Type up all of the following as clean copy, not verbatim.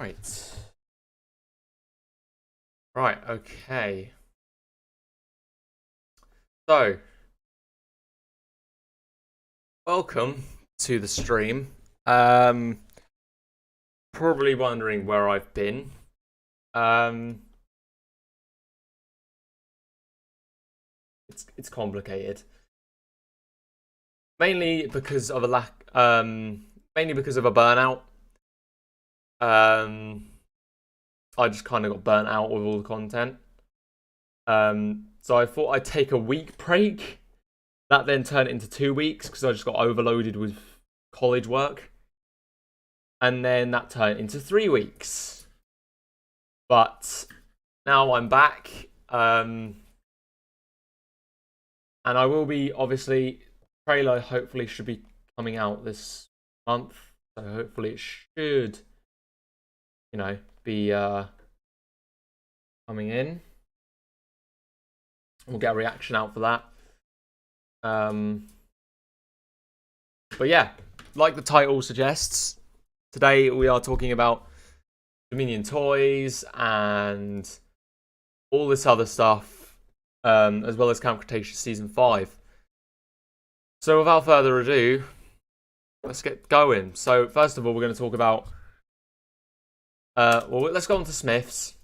Right. Right, okay. So, welcome to the stream. Um, Probably wondering where I've been. Um, it's complicated. Mainly because of a mainly because of a burnout. Um, I just kind of got burnt out with all the content. So I thought I'd take a week break. That then turned into 2 weeks because I just got overloaded with college work. And then that turned into 3 weeks. But now I'm back. And I will be, obviously, trailer hopefully should be coming out this month. So hopefully it should, be coming in. We'll get a reaction out for that. But yeah, like the title suggests, today we are talking about Dominion toys and all this other stuff, as well as Camp Cretaceous Season 5. So without further ado, let's get going. So first of all, we're going to talk about... let's go on to Smith's.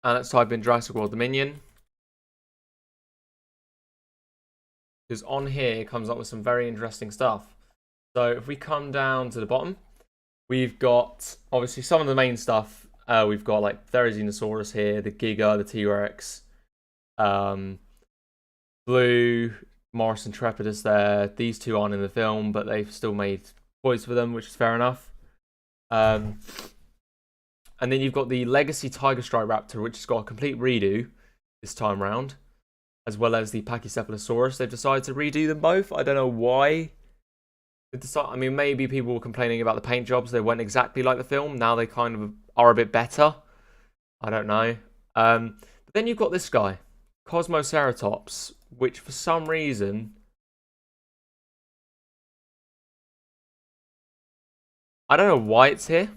And let's type in Jurassic World Dominion. Because on here, it comes up with some very interesting stuff. So if we come down to the bottom, we've got, obviously, some of the main stuff. We've got, like, Therizinosaurus here, the Giga, the T-Rex, Blue, Morris and Trepidus there. These two aren't in the film, but they've still made toys for them, which is fair enough. And then you've got the Legacy Tiger Stripe Raptor, which has got a complete redo this time round, as well as the Pachycephalosaurus. They've decided to redo them both. I don't know why. I mean, maybe people were complaining about the paint jobs. They weren't exactly like the film. Now they kind of are a bit better. I don't know. But then you've got this guy, Cosmoceratops, which for some reason... I don't know why it's here.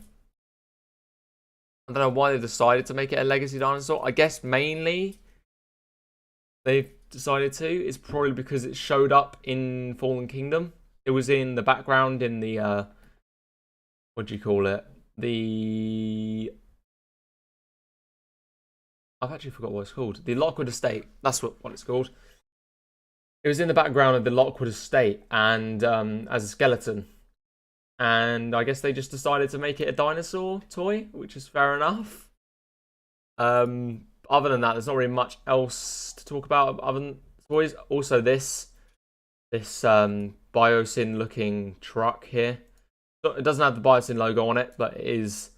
I don't know why they decided to make it a legacy dinosaur. I guess mainly they've decided to is probably because it showed up in Fallen Kingdom. It was in the background in the what do you call it? I've actually forgot what it's called. The Lockwood Estate. That's what it's called. It was in the background of the Lockwood Estate and as a skeleton. And I guess they just decided to make it a dinosaur toy, which is fair enough. Other than that, there's not really much else to talk about other than toys. Also, this Biosyn looking truck here. It doesn't have the Biosyn logo on it, but it is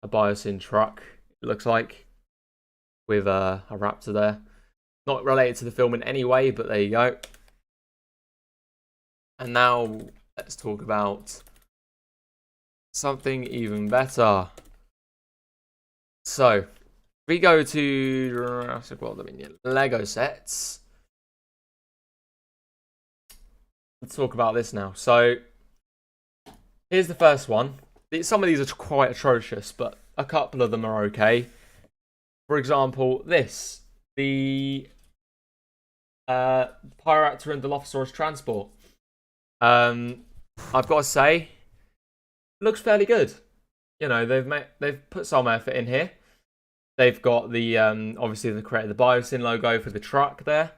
a Biosyn truck, it looks like, with a raptor there. Not related to the film in any way, but there you go. And now let's talk about something even better. So, we go to Jurassic World Dominion Lego sets. Let's talk about this now. So, here's the first one. Some of these are quite atrocious, but a couple of them are okay. For example, this. The Pyroraptor and Dilophosaurus Transport. I've got to say, looks fairly good. You know, they've put some effort in here. They've got the obviously they created the Biosyn logo for the truck there.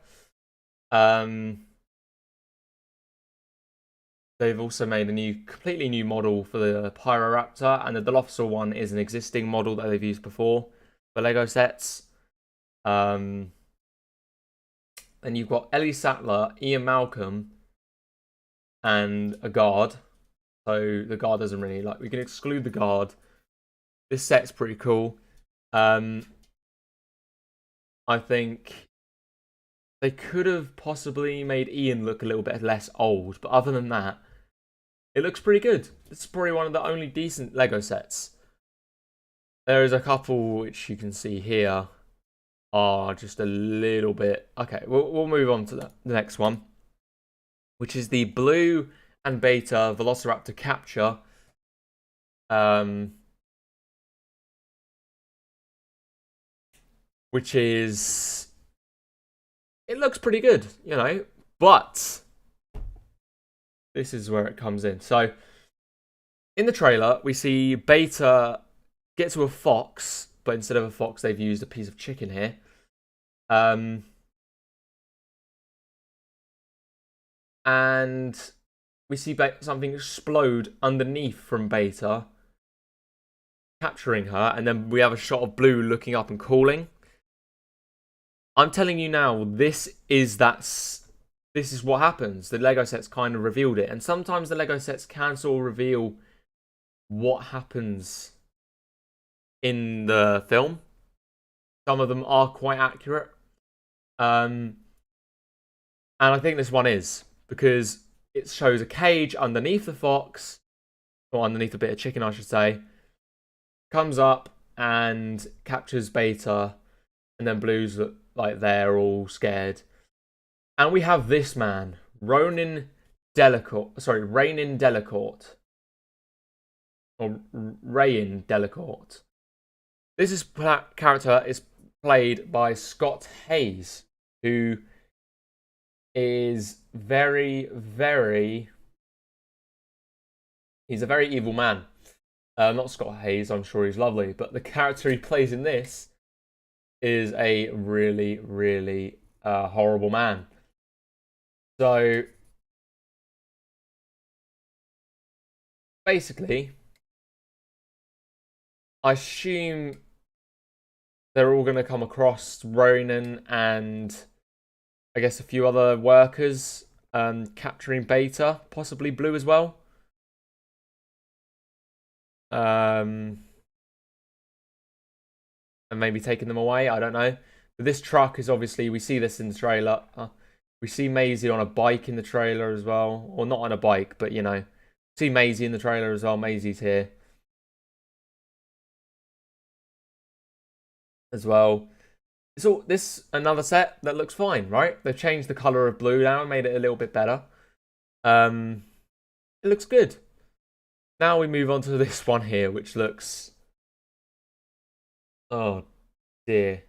They've also made a completely new model for the Pyroraptor, and the Dilophosaur one is an existing model that they've used before for Lego sets. Then you've got Ellie Sattler, Ian Malcolm, and a guard. So the guard doesn't really we can exclude the guard. This set's pretty cool. I think they could have possibly made Ian look a little bit less old, but other than that, it looks pretty good. This is probably one of the only decent Lego sets. There is a couple which you can see here are just a little bit... Okay, we'll move on to the next one, which is the Blue and Beta Velociraptor Capture. which is, it looks pretty good, you know, but this is where it comes in. So in the trailer, we see Beta get to a fox, but instead of a fox, they've used a piece of chicken here. And we see something explode underneath from Beta, capturing her, and then we have a shot of Blue looking up and calling. I'm telling you now, this is what happens. The Lego sets kind of revealed it, and sometimes the Lego sets can sort of reveal what happens in the film. Some of them are quite accurate, and I think this one is, because it shows a cage underneath the fox, or underneath a bit of chicken, I should say. Comes up and captures Beta, and then Blue's like they're all scared. And we have this man, Rainin Delacourt. Or Rayin Delacourt. This character is played by Scott Hayes, who is very, very... He's a very evil man. Not Scott Hayes, I'm sure he's lovely, but the character he plays in this is a really, really horrible man. So, basically, I assume they're all going to come across Ronan and I guess a few other workers capturing Beta, possibly Blue as well. And maybe taking them away, I don't know. But this truck is obviously, we see this in the trailer. We see Maisie on a bike in the trailer as well. Or not on a bike, but you know. See Maisie in the trailer as well. Maisie's here as well. So this another set that looks fine, right? They've changed the color of Blue now and made it a little bit better. It looks good. Now we move on to this one here, which looks... Oh, dear.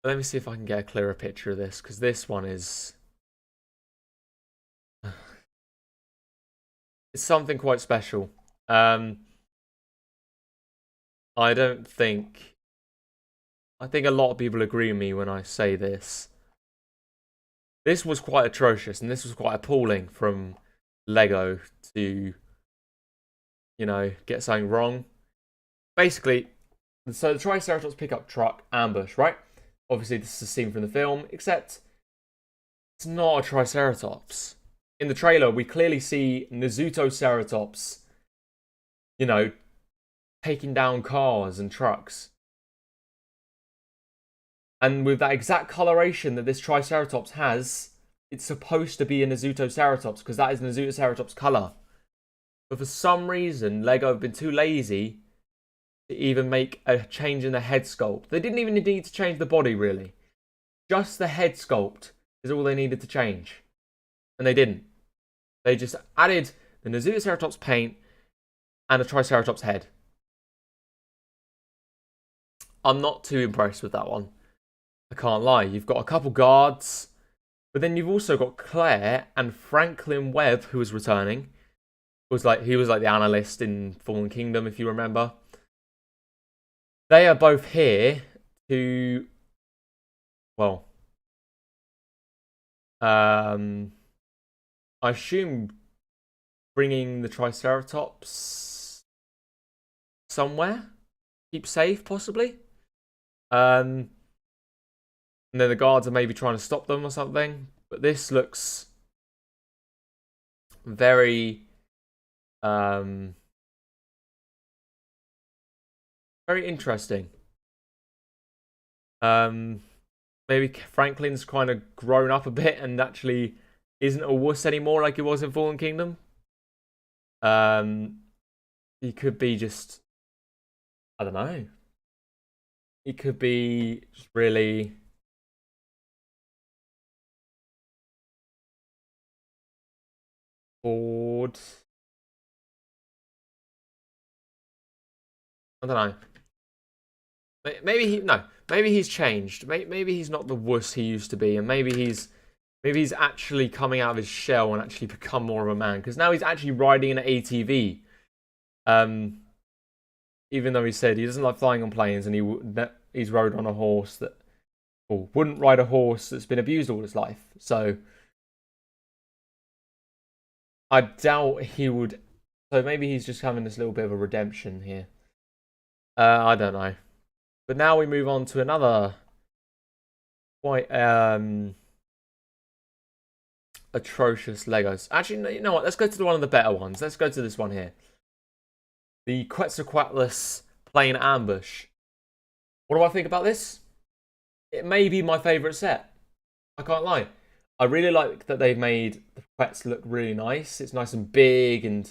Let me see if I can get a clearer picture of this, because this one is... It's something quite special. I don't think... I think a lot of people agree with me when I say this. This was quite atrocious, and this was quite appalling from Lego to, you know, get something wrong. Basically, so the Triceratops pickup truck ambush, right? Obviously, this is a scene from the film, except it's not a Triceratops. In the trailer, we clearly see Ceratops, you know, taking down cars and trucks. And with that exact coloration that this Triceratops has, it's supposed to be a Ceratops, because that is Ceratops color. But for some reason, Lego have been too lazy to even make a change in the head sculpt. They didn't even need to change the body, really. Just the head sculpt is all they needed to change. And they didn't. They just added the Ceratops paint and a Triceratops head. I'm not too impressed with that one. I can't lie. You've got a couple guards, but then you've also got Claire and Franklin Webb, who is returning. He was like the analyst in Fallen Kingdom, if you remember. They are both here to, well, I assume bringing the Triceratops somewhere, keep safe, possibly. And then the guards are maybe trying to stop them or something. But this looks very, very interesting. Maybe Franklin's kind of grown up a bit and actually isn't a wuss anymore like he was in Fallen Kingdom. He could be just, I don't know. He could be just really bored. I don't know. Maybe he no. Maybe he's changed. Maybe he's not the wuss he used to be, and maybe he's actually coming out of his shell and actually become more of a man. Because now he's actually riding an ATV. Even though he said he doesn't like flying on planes, and he's rode on a horse that, or wouldn't ride a horse that's been abused all his life. So I doubt he would. So maybe he's just having this little bit of a redemption here. I don't know. But now we move on to another quite atrocious Legos. Actually, you know what? Let's go to one of the better ones. Let's go to this one here. The Quetzalcoatlus Plane Ambush. What do I think about this? It may be my favourite set. I can't lie. I really like that they've made the Quetz look really nice. It's nice and big and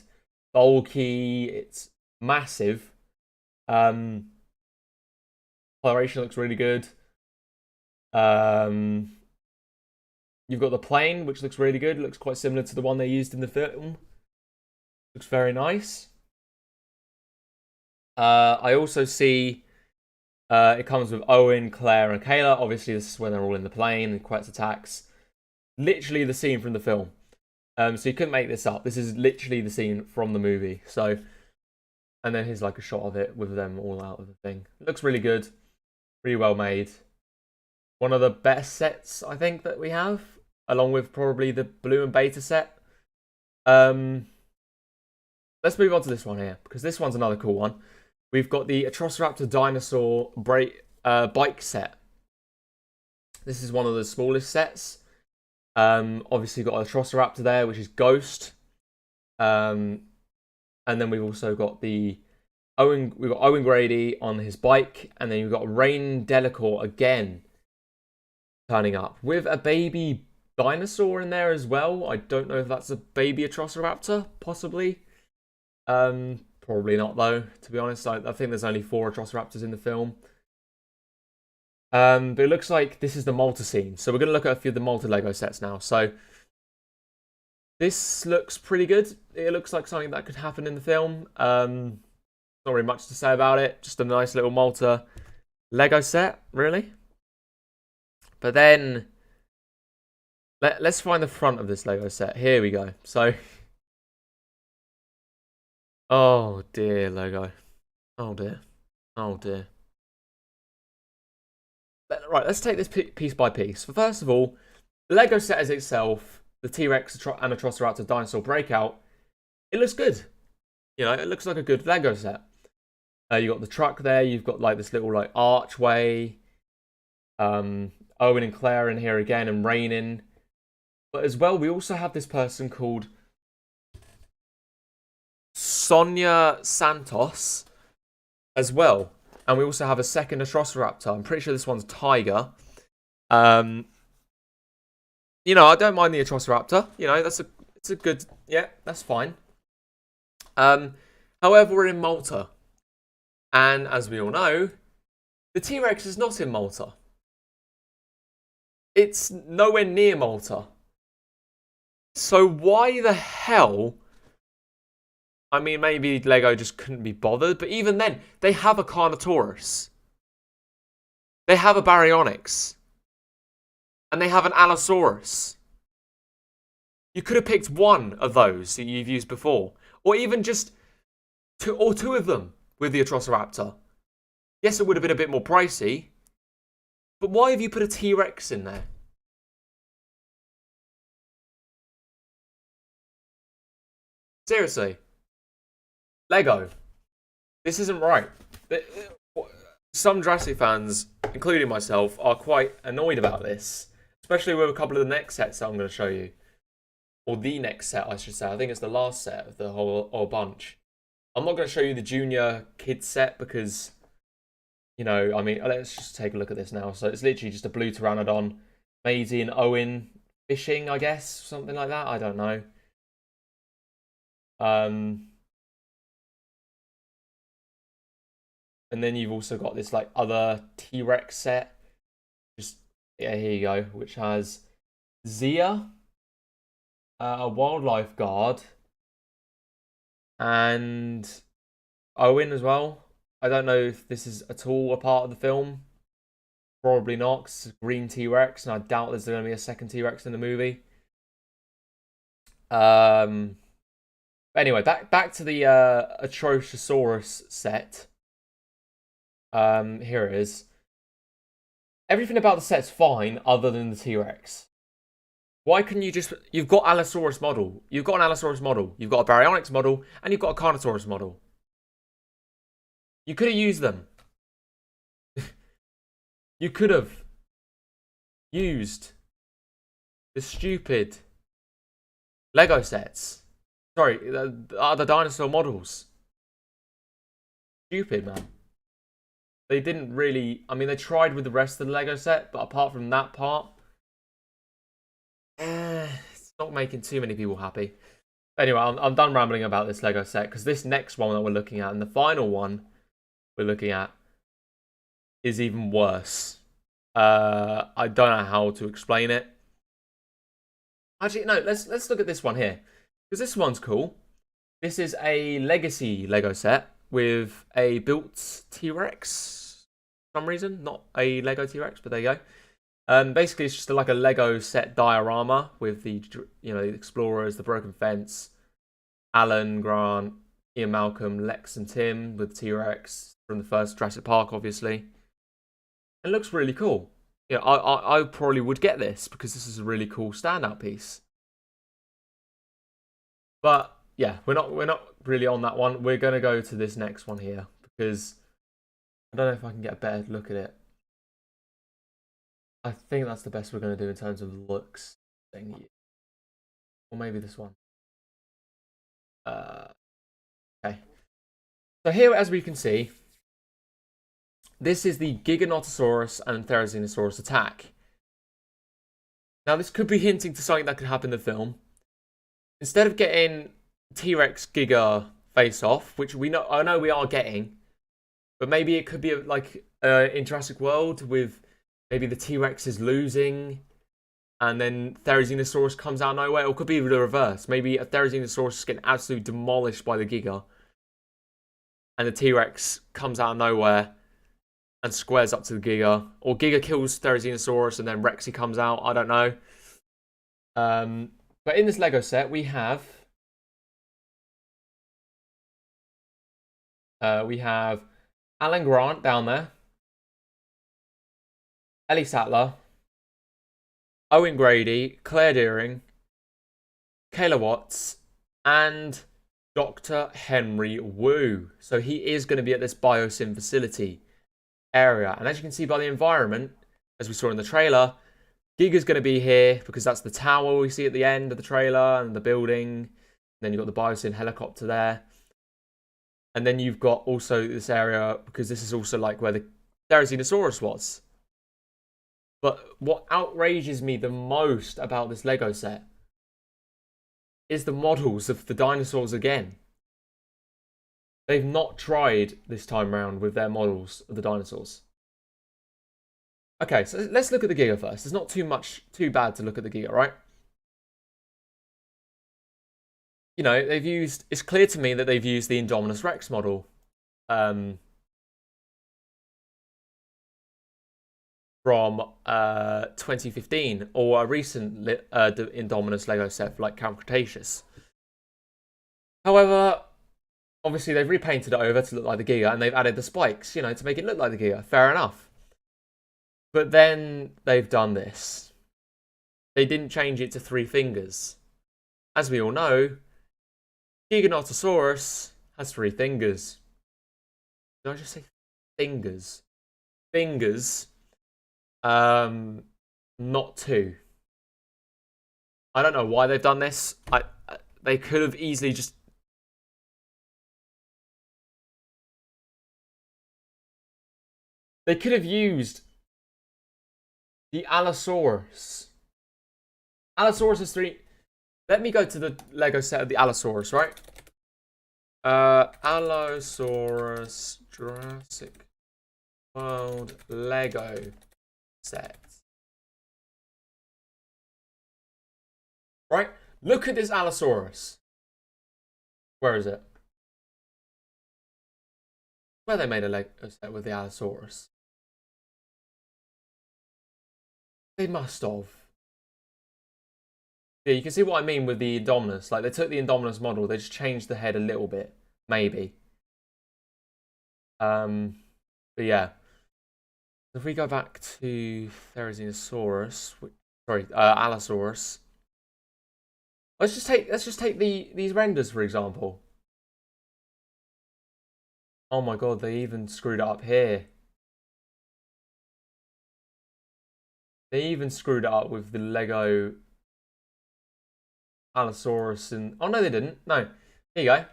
bulky. It's massive. Coloration looks really good. You've got the plane, which looks really good. It looks quite similar to the one they used in the film. Looks very nice. I also see it comes with Owen, Claire, and Kayla. Obviously, this is when they're all in the plane and Quetz attacks. Literally the scene from the film. So you couldn't make this up. This is literally the scene from the movie. So, and then here's like a shot of it with them all out of the thing. It looks really good. Really well made. One of the best sets, I think, that we have. Along with probably the Blue and Beta set. Let's move on to this one here, because this one's another cool one. We've got the Atrociraptor Dinosaur bike set. This is one of the smallest sets. Obviously got Atrociraptor there, which is Ghost. And then we've also got we've got Owen Grady on his bike, and then you've got Rain Delacour again turning up with a baby dinosaur in there as well. I don't know if that's a baby Atrociraptor, possibly. Probably not though, to be honest. I think there's only 4 Atrociraptors in the film. But it looks like this is the Malta scene. So we're going to look at a few of the Malta Lego sets now. So this looks pretty good. It looks like something that could happen in the film. Not really much to say about it. Just a nice little Malta Lego set, really. But then let's find the front of this Lego set. Here we go. So, oh dear, Lego. Oh dear. Oh dear. Right, let's take this piece by piece. First of all, the Lego set as itself, the T-Rex and Atrociraptor Dinosaur Breakout, it looks good. You know, it looks like a good Lego set. You got the truck there. You've got like this little like archway. Owen and Claire in here again, and Rain in. But as well, we also have this person called Sonia Santos as well. And we also have a second Atrociraptor. I'm pretty sure this one's Tiger. You know, I don't mind the Atrociraptor. You know, it's a good, yeah, that's fine. However, we're in Malta. And as we all know, the T-Rex is not in Malta. It's nowhere near Malta. So why the hell? I mean, maybe Lego just couldn't be bothered, but even then, they have a Carnotaurus. They have a Baryonyx. And they have an Allosaurus. You could have picked one of those that you've used before. Or even just two of them with the Atrociraptor. Yes, it would have been a bit more pricey. But why have you put a T-Rex in there? Seriously. Lego. This isn't right. Some Jurassic fans, including myself, are quite annoyed about this. Especially with a couple of the next sets that I'm going to show you. Or the next set, I should say. I think it's the last set of the whole bunch. I'm not going to show you the junior kids set because, you know, I mean, let's just take a look at this now. So it's literally just a blue Pteranodon, Maisie and Owen fishing, I guess. Something like that. I don't know. And then you've also got this like other T-Rex set. Just, yeah, here you go. Which has Zia, a wildlife guard, and Owen as well. I don't know if this is at all a part of the film. Probably not, 'cause it's a green T-Rex, and I doubt there's going to be a second T-Rex in the movie. Anyway, back to the Atrociosaurus set. Here it is. Everything about the set's fine, other than the T-Rex. Why couldn't you just... You've got Allosaurus model. You've got an Allosaurus model. You've got a Baryonyx model. And you've got a Carnotaurus model. You could have used them. You could have used the stupid Lego sets. Sorry, the dinosaur models. Stupid, man. They didn't really... I mean, they tried with the rest of the Lego set, but apart from that part... it's not making too many people happy. Anyway, I'm done rambling about this Lego set, because this next one that we're looking at, and the final one we're looking at, is even worse. I don't know how to explain it. Actually, no, let's look at this one here, because this one's cool. This is a Legacy Lego set with a built T-Rex for some reason. Not a Lego T-Rex, but there you go. Basically, it's just like a Lego set diorama with the, you know, the explorers, the broken fence, Alan, Grant, Ian Malcolm, Lex, and Tim with T-Rex from the first Jurassic Park, obviously. It looks really cool. Yeah, I probably would get this because this is a really cool standout piece. But yeah, we're not really on that one. We're gonna go to this next one here because I don't know if I can get a better look at it. I think that's the best we're gonna do in terms of looks. Or maybe this one. Okay. So here, as we can see, this is the Giganotosaurus and Therizinosaurus attack. Now, this could be hinting to something that could happen in the film. Instead of getting T-Rex Giga face-off, which I know we are getting, but maybe it could be like in Jurassic World with maybe the T-Rex is losing, and then Therizinosaurus comes out of nowhere, or it could be the reverse. Maybe a Therizinosaurus is getting absolutely demolished by the Giga, and the T-Rex comes out of nowhere and squares up to the Giga, or Giga kills Therizinosaurus and then Rexy comes out. I don't know. But in this Lego set, we have Alan Grant down there, Ellie Sattler, Owen Grady, Claire Deering, Kayla Watts, and Dr. Henry Wu. So he is going to be at this Biosim facility area. And as you can see by the environment, as we saw in the trailer, Giga's going to be here because that's the tower we see at the end of the trailer and the building. And then you've got the Biosim helicopter there. And then you've got also this area, because this is also like where the Therizinosaurus was. But what outrages me the most about this Lego set is the models of the dinosaurs again. They've not tried this time around with their models of the dinosaurs. Okay, so let's look at the Giga first. There's not too bad to look at the Giga, right? You know, it's clear to me that they've used the Indominus Rex model. From 2015, or a recent Indominus Lego set for like Camp Cretaceous. However, obviously they've repainted it over to look like the Giga, and they've added the spikes, you know, to make it look like the Giga. Fair enough. But then they've done this. They didn't change it to 3 fingers. As we all know, Giganotosaurus has 3 fingers. Did I just say fingers? Fingers. Not 2. I don't know why they've done this. They could have easily just... They could have used the Allosaurus. Allosaurus is 3... Let me go to the Lego set of the Allosaurus, right? Allosaurus Jurassic World Lego set. Right? Look at this Allosaurus. Where is it? Where they made a Lego set with the Allosaurus. They must have. Yeah, you can see what I mean with the Indominus. Like, they took the Indominus model, they just changed the head a little bit. Maybe. But yeah. If we go back to Therizinosaurus, sorry, Allosaurus. Let's just take these renders, for example. Oh my god, they even screwed it up here. They even screwed it up with the Lego Allosaurus and... Oh, no, they didn't. No. Here you go.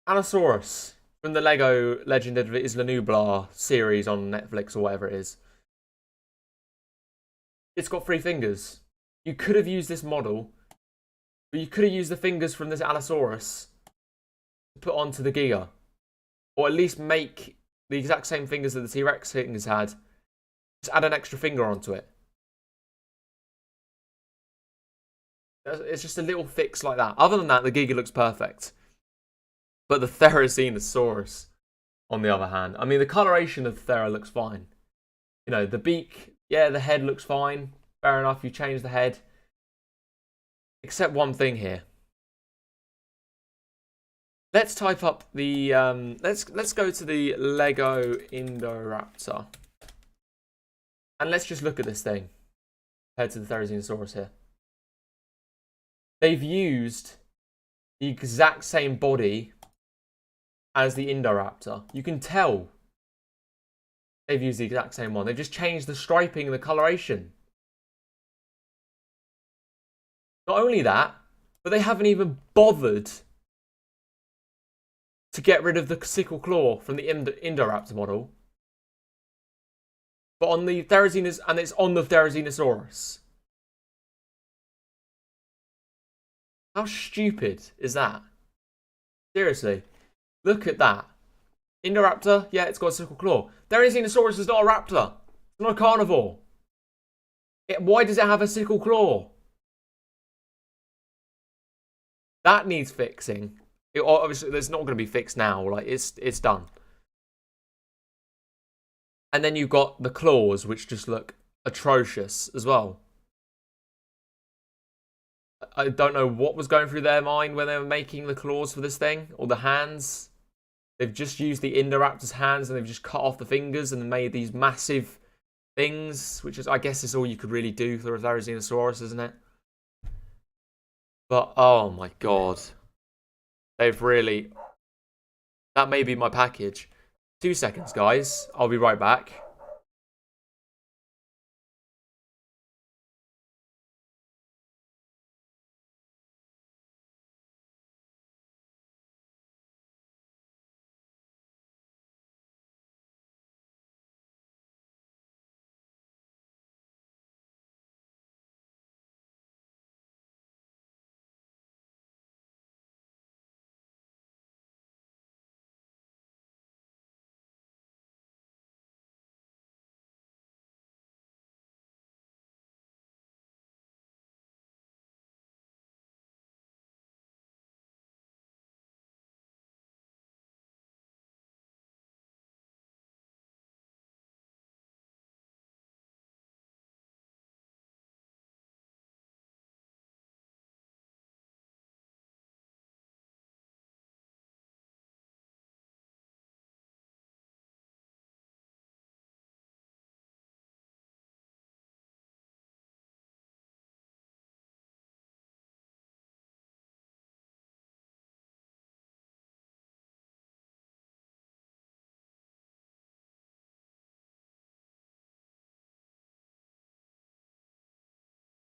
Allosaurus from the Lego Legend of Isla Nublar series on Netflix or whatever it is. It's got 3 fingers. You could have used this model, but you could have used the fingers from this Allosaurus to put onto the Giga. Or at least make the exact same fingers that the T-Rex fingers had. Just add an extra finger onto it. It's just a little fix like that. Other than that, the Giga looks perfect. But the Therizinosaurus, on the other hand, I mean, the coloration of the Thera looks fine. You know, the beak, yeah, the head looks fine. Fair enough, you change the head. Except one thing here. Let's type up the let's go to the Lego Indoraptor. And let's just look at this thing compared to the Therizinosaurus here. They've used the exact same body as the Indoraptor. You can tell they've used the exact same one. They've just changed the striping and the coloration. Not only that, but they haven't even bothered to get rid of the sickle claw from the Indoraptor model. But on the Therizinosaurus, and it's on the Therizinosaurus. How stupid is that? Seriously. Look at that. Indoraptor, yeah, it's got a sickle claw. Therizinosaurus is not a raptor. It's not a carnivore. Why does it have a sickle claw? That needs fixing. Obviously, it's not going to be fixed now. Like, it's done. And then you've got the claws, which just look atrocious as well. I don't know what was going through their mind when they were making the claws for this thing, or the hands. They've just used the Indoraptor's hands and they've just cut off the fingers and made these massive things, which is, I guess, is all you could really do for a Therizinosaurus, isn't it? But, oh my god. They've really... That may be my package. 2 seconds, guys. I'll be right back.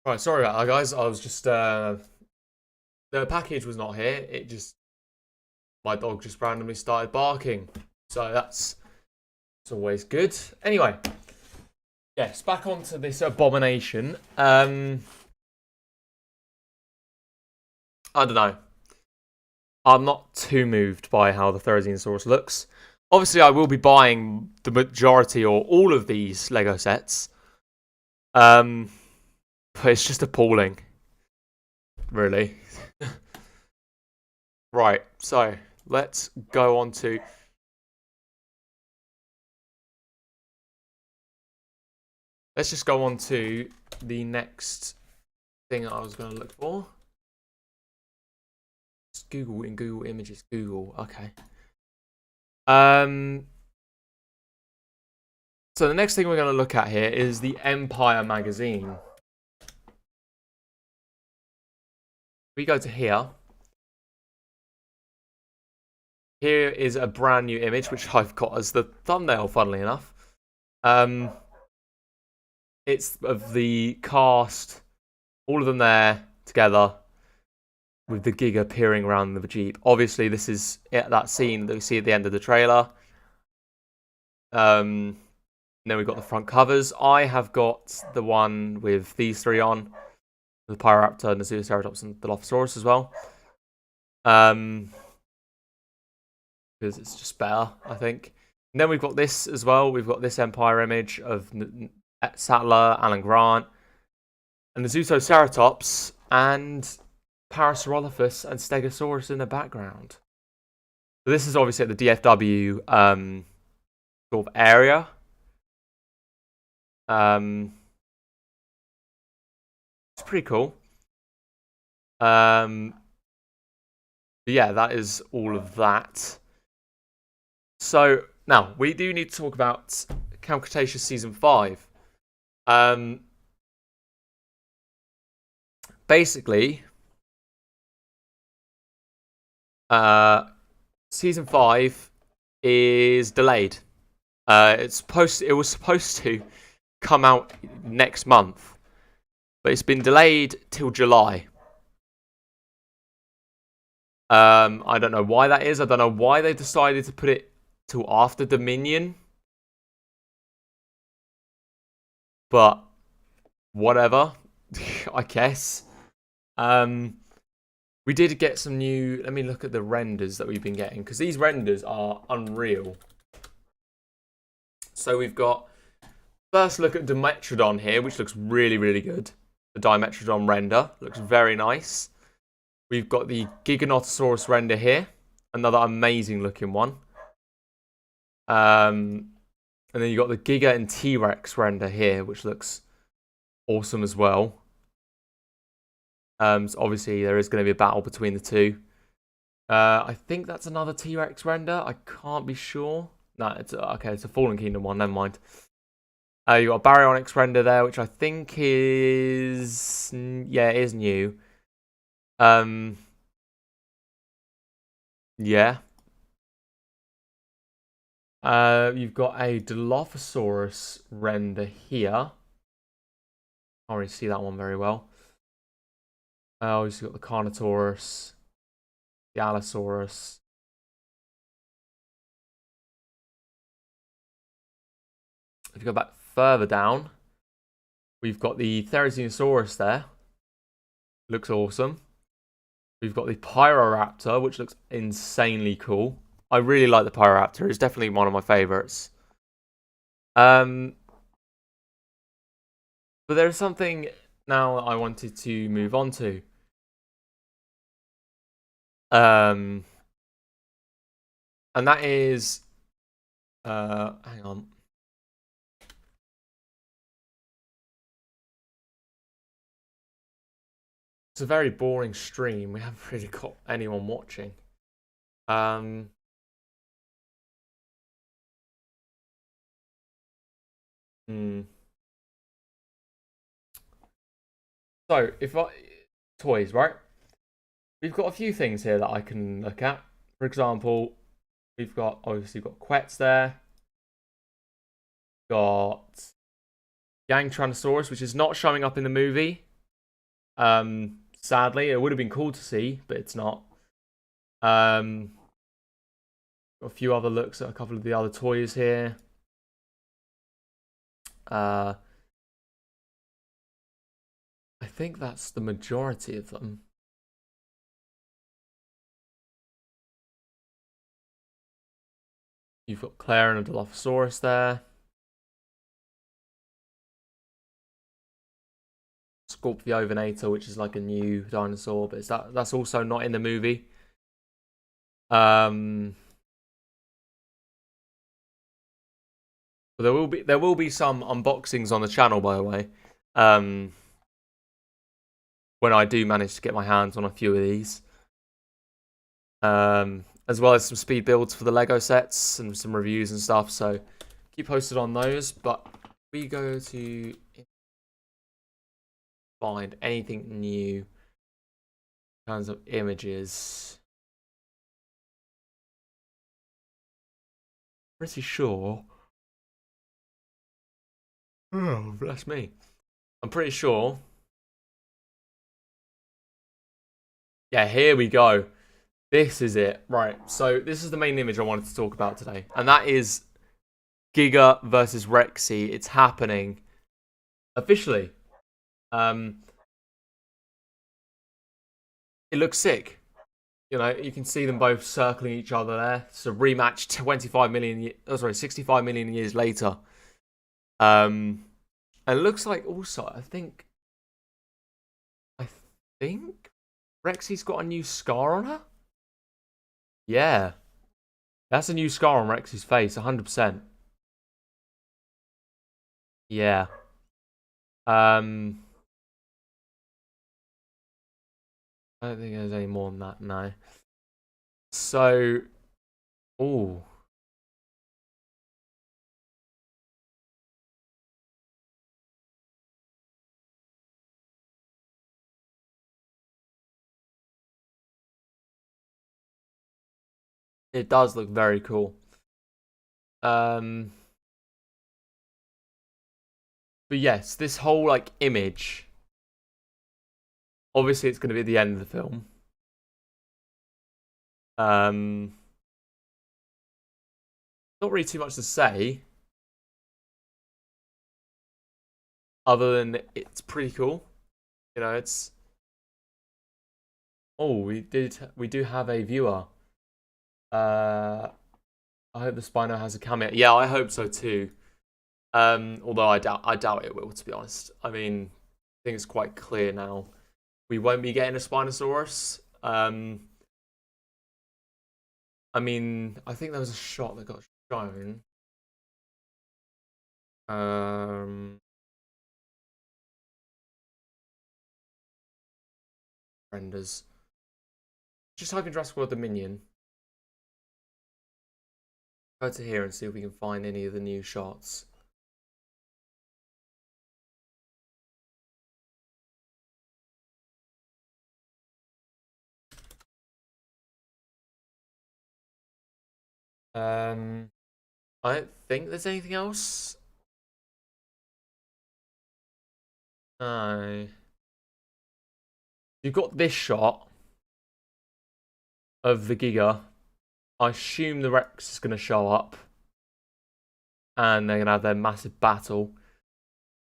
Right, sorry about that, guys. I was just... the package was not here. It just... My dog just randomly started barking. So that's... It's always good. Anyway. Yes, back onto this abomination. I don't know. I'm not too moved by how the Therizinosaurus looks. Obviously, I will be buying the majority or all of these Lego sets. But it's just appalling. Really. Right, so let's go on to... let's just go on to the next thing I was going to look for. Just Google in Google Images. Google. Okay. So the next thing we're going to look at here is the Empire magazine. We go to here. Here is a brand new image, which I've got as the thumbnail, funnily enough. It's of the cast, all of them there together, with the Giga peering around the Jeep. Obviously, this is that scene that we see at the end of the trailer. And then we've got the front covers. I have got the one with these three on. The Pyroraptor, and the Zooceratops, and the Dilophosaurus as well. Because it's just better, I think. And then we've got this as well. We've got this Empire image of Sattler, Alan Grant, and the Zooceratops, and Parasaurolophus and Stegosaurus in the background. So this is obviously at the DFW sort of area. It's pretty cool. But yeah, that is all of that. So now we do need to talk about Camp Cretaceous season 5. Basically, season 5 is delayed. It was supposed to come out next month, but it's been delayed till July. I don't know why that is. I don't know why they decided to put it till after Dominion. But whatever, I guess. We did get some new... Let me look at the renders that we've been getting, because these renders are unreal. So we've got... First look at Dimetrodon here, which looks really, really good. The Dimetrodon render looks very nice. We've got the Giganotosaurus render here. Another amazing looking one. And then you've got the Giga and T-Rex render here, which looks awesome as well. So obviously, there is going to be a battle between the two. I think that's another T-Rex render. I can't be sure. No, it's okay. It's a Fallen Kingdom one. Never mind. You got a Baryonyx render there, which I think is... Yeah, it is new. Yeah. You've got a Dilophosaurus render here. Can't really see that one very well. Obviously got the Carnotaurus, the Allosaurus. If you go back further down, we've got the Therizinosaurus there. Looks awesome. We've got the Pyroraptor, which looks insanely cool. I really like the Pyroraptor. It's definitely one of my favorites. But there's something now I wanted to move on to. And that is... hang on. It's a very boring stream. We haven't really got anyone watching. So, toys, right? We've got a few things here that I can look at. For example, we've got, obviously, got Quets there. Got Yang Tyrannosaurus, which is not showing up in the movie. Sadly, it would have been cool to see, but it's not. Got a few other looks at a couple of the other toys here. I think that's the majority of them. You've got Claire and a Dilophosaurus there. Scorpiovenator, which is like a new dinosaur, but that's also not in the movie. The But there will be some unboxings on the channel, by the way. When I do manage to get my hands on a few of these. As well as some speed builds for the Lego sets and some reviews and stuff. So keep posted on those. But we go to find anything new in terms of images. Pretty sure. Oh, bless me. I'm pretty sure. Yeah, here we go. This is it. Right, so this is the main image I wanted to talk about today. And that is Giga versus Rexy. It's happening. Officially. It looks sick. You know, you can see them both circling each other there. It's a rematch 65 million years later. And it looks like also, I think Rexy's got a new scar on her. Yeah. That's a new scar on Rexy's face, 100%. Yeah. I don't think there's any more than that, no. So, oh. It does look very cool. But yes, this whole like image. Obviously, it's going to be at the end of the film. Not really too much to say, other than it's pretty cool. You know, it's. Oh, we do have a viewer. I hope the Spino has a cameo. Yeah, I hope so too. Although I doubt it will, to be honest. I mean, I think it's quite clear now. We won't be getting a Spinosaurus. I mean, I think there was a shot that got shown. Renders. Just type in Jurassic World Dominion. Go to here and see if we can find any of the new shots. I don't think there's anything else. No. You've got this shot of the Giga. I assume the Rex is going to show up. And they're going to have their massive battle.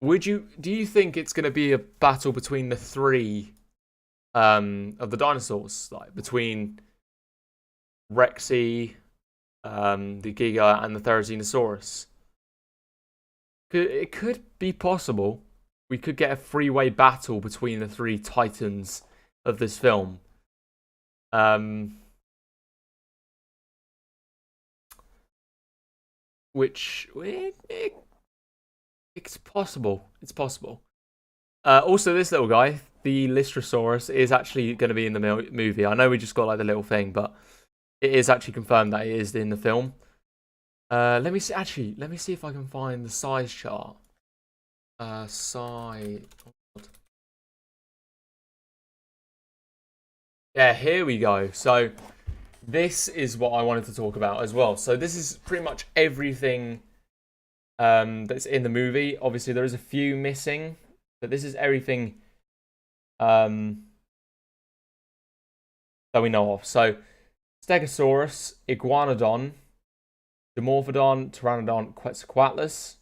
Do you think it's going to be a battle between the three of the dinosaurs? Like between Rexy, the Giga, and the Therizinosaurus? It could be possible. We could get a three-way battle between the three titans of this film. Which it's possible. It's possible. Also, this little guy, the Lystrosaurus, is actually going to be in the movie. I know we just got like the little thing, but it is actually confirmed that it is in the film. Let me see. Actually, let me see if I can find the size chart. Size. Yeah, here we go. So this is what I wanted to talk about as well. So this is pretty much everything that's in the movie. Obviously, there is a few missing, but this is everything that we know of. So Stegosaurus, Iguanodon, Dimorphodon, Pteranodon, Quetzalcoatlus,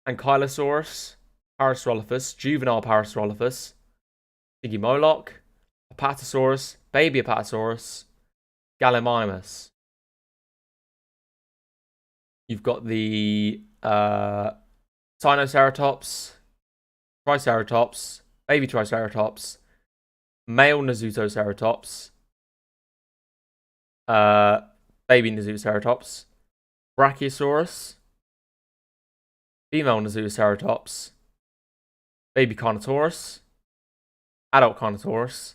Ankylosaurus, Parasaurolophus, Juvenile Parasaurolophus, Stygimoloch, Apatosaurus, Baby Apatosaurus, Gallimimus. You've got the Sinoceratops, Triceratops, Baby Triceratops, Male Nasutoceratops, Baby Nasutoceratops, Brachiosaurus, female Ceratops, baby Carnotaurus, adult Carnotaurus,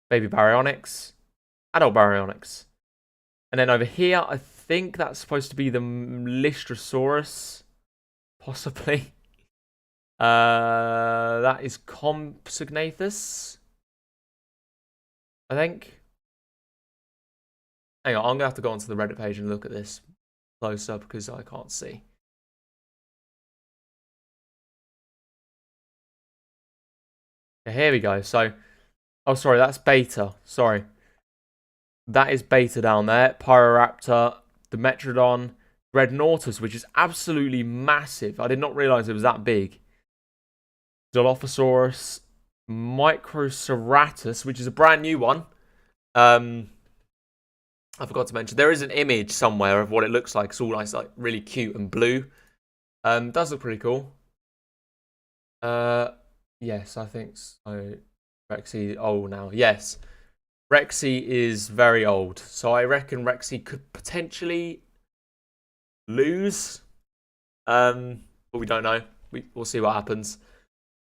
baby Baryonyx, adult Baryonyx. And then over here, I think that's supposed to be the Lystrosaurus, possibly. That is Compsognathus, I think. Hang on, I'm gonna have to go onto the Reddit page and look at this closer because I can't see. Here we go. So, oh, sorry, that's beta. Sorry. That is beta down there. Pyroraptor, Dimetrodon, Dreadnoughtus, which is absolutely massive. I did not realize it was that big. Dilophosaurus, Microceratus, which is a brand new one. I forgot to mention, there is an image somewhere of what it looks like. It's all nice, like really cute and blue. Does look pretty cool. Yes, I think so. Rexy old now. Yes. Rexy is very old. So I reckon Rexy could potentially lose. But we don't know. We'll see what happens.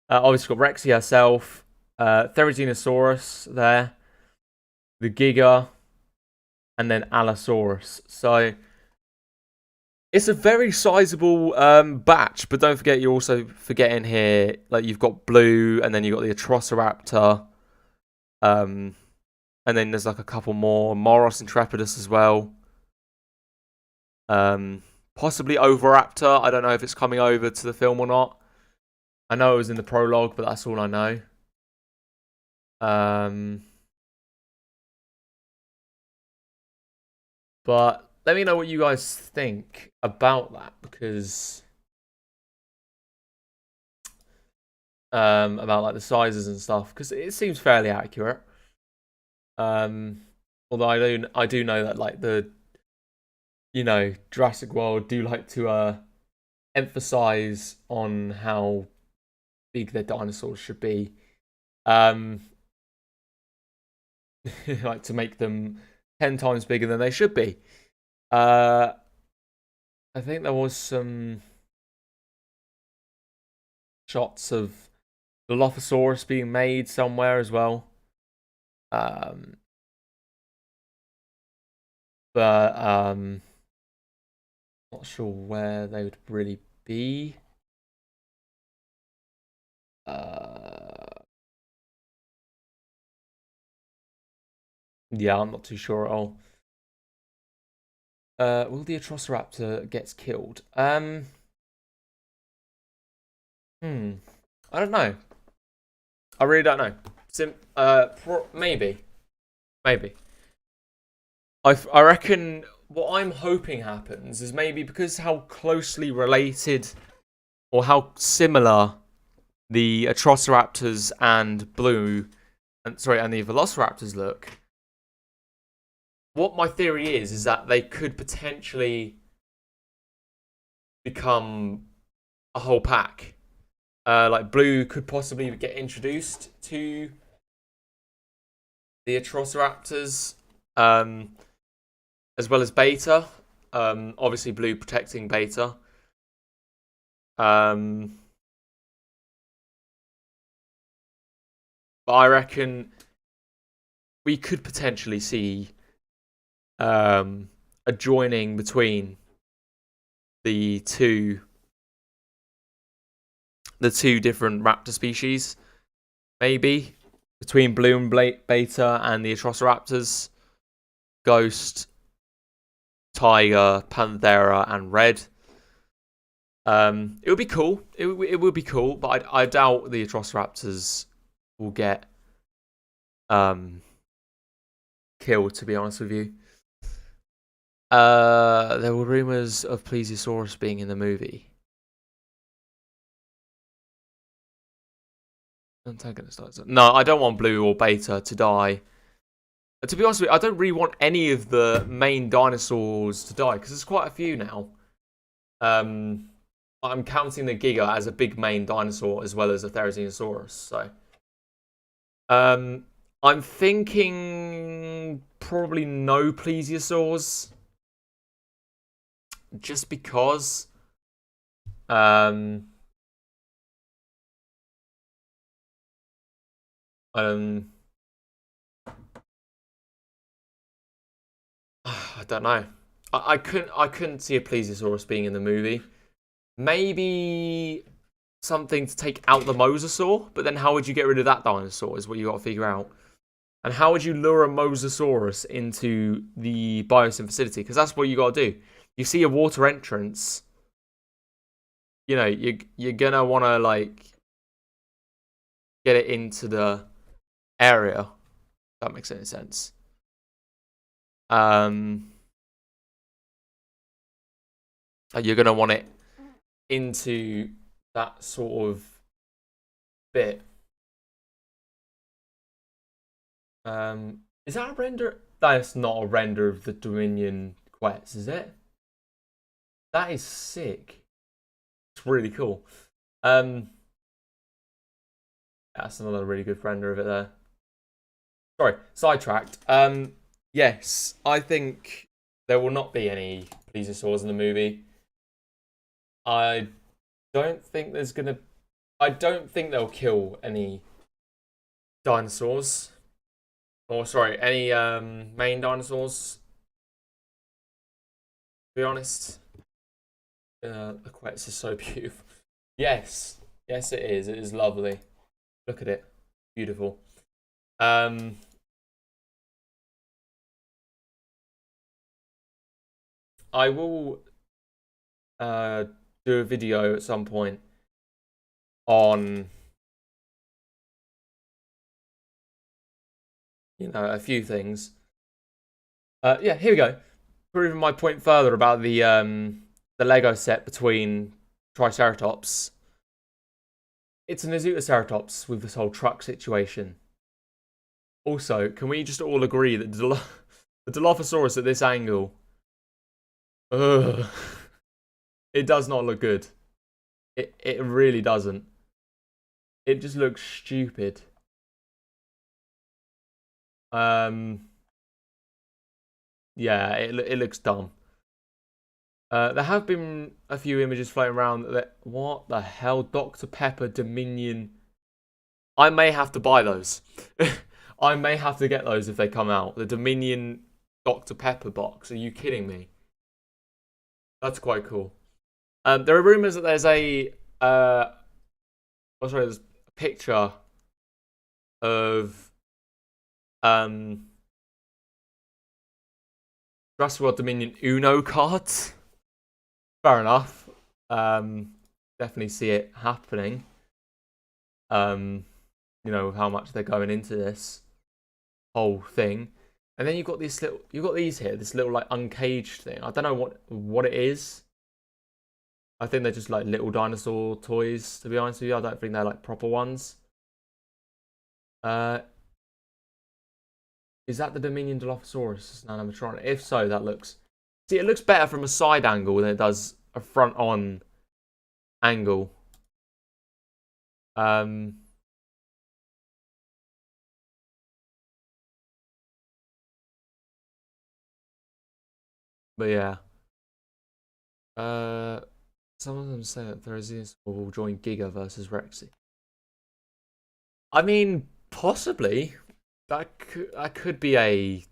Obviously got Rexy herself. Therizinosaurus there. The Giga. And then Allosaurus. So it's a very sizable batch, but don't forget you're also forgetting here, like you've got Blue, and then you've got the Atrociraptor, and then there's like a couple more, Moros Intrepidus as well, possibly Oviraptor. I don't know if it's coming over to the film or not. I know it was in the prologue, but that's all I know. But let me know what you guys think about that, because about like the sizes and stuff, because it seems fairly accurate. Although I do know that like the Jurassic World do like to emphasize on how big their dinosaurs should be, like to make them 10 times bigger than they should be. I think there was some shots of the Dilophosaurus being made somewhere as well. But not sure where they would really be. Yeah, I'm not too sure at all. Will the Atrociraptor gets killed? I don't know. I really don't know. Maybe. I reckon what I'm hoping happens is maybe because how closely related or how similar the Atrociraptors and Blue, and the Velociraptors look. What my theory is that they could potentially become a whole pack. Like Blue could possibly get introduced to the Atrociraptors, as well as Beta. Obviously, Blue protecting Beta. But I reckon we could potentially see a joining between the two different raptor species, maybe between Blue and Beta and the Atrociraptors, Ghost, Tiger, Panthera, and Red. It would be cool. It would be cool, but I doubt the Atrociraptors will get killed, to be honest with you. There were rumors of Plesiosaurus being in the movie. No, I don't want Blue or Beta to die. To be honest with you, I don't really want any of the main dinosaurs to die, because there's quite a few now. I'm counting the Giga as a big main dinosaur as well as a Therizinosaurus. So, I'm thinking probably no Plesiosaurs, just because Um, um, I don't know. I couldn't see a plesiosaurus being in the movie. Maybe something to take out the mosasaur, but then how would you get rid of that dinosaur is what you got to figure out. And how would you lure a mosasaurus into the biosyn facility? Because that's what you got to do. You see a water entrance, you know, you're gonna want to like get it into the area. If that makes any sense. Um, you're gonna want it into that sort of bit. Is that a render? That's not a render of the Dominion Quets, is it? That is sick. It's really cool. That's another really good render of it there. Sorry, sidetracked. Yes, I think there will not be any plesiosaurs in the movie. I don't think there's gonna. I don't think they'll kill any dinosaurs. Or sorry, any main dinosaurs. To be honest, the Quetz is so beautiful. Yes, yes, it is. It is lovely. Look at it, beautiful. Um, I will do a video at some point on a few things. Yeah, here we go. Proving my point further about the Lego set between Triceratops. It's an Azutoceratops with this whole truck situation. Also, can we just all agree that the Dilophosaurus at this angle, ugh, it does not look good. It really doesn't. It just looks stupid. Yeah, it looks dumb. There have been a few images floating around that what the hell, Dr. Pepper Dominion. I may have to buy those. I may have to get those if they come out. The Dominion Dr. Pepper box. Are you kidding me? That's quite cool. There are rumors that there's there's a picture of Jurassic World Dominion Uno cards. Fair enough. Definitely see it happening. With how much they're going into this whole thing. And then you've got these here, this little like uncaged thing. I don't know what it is. I think they're just like little dinosaur toys, to be honest with you. I don't think they're like proper ones. Is that the Dominion Dilophosaurus animatronic? If so, that looks... See, it looks better from a side angle than it does a front-on angle. But yeah. Some of them say that Therizinosaur will join Giga versus Rexy. I mean, possibly. That could be a...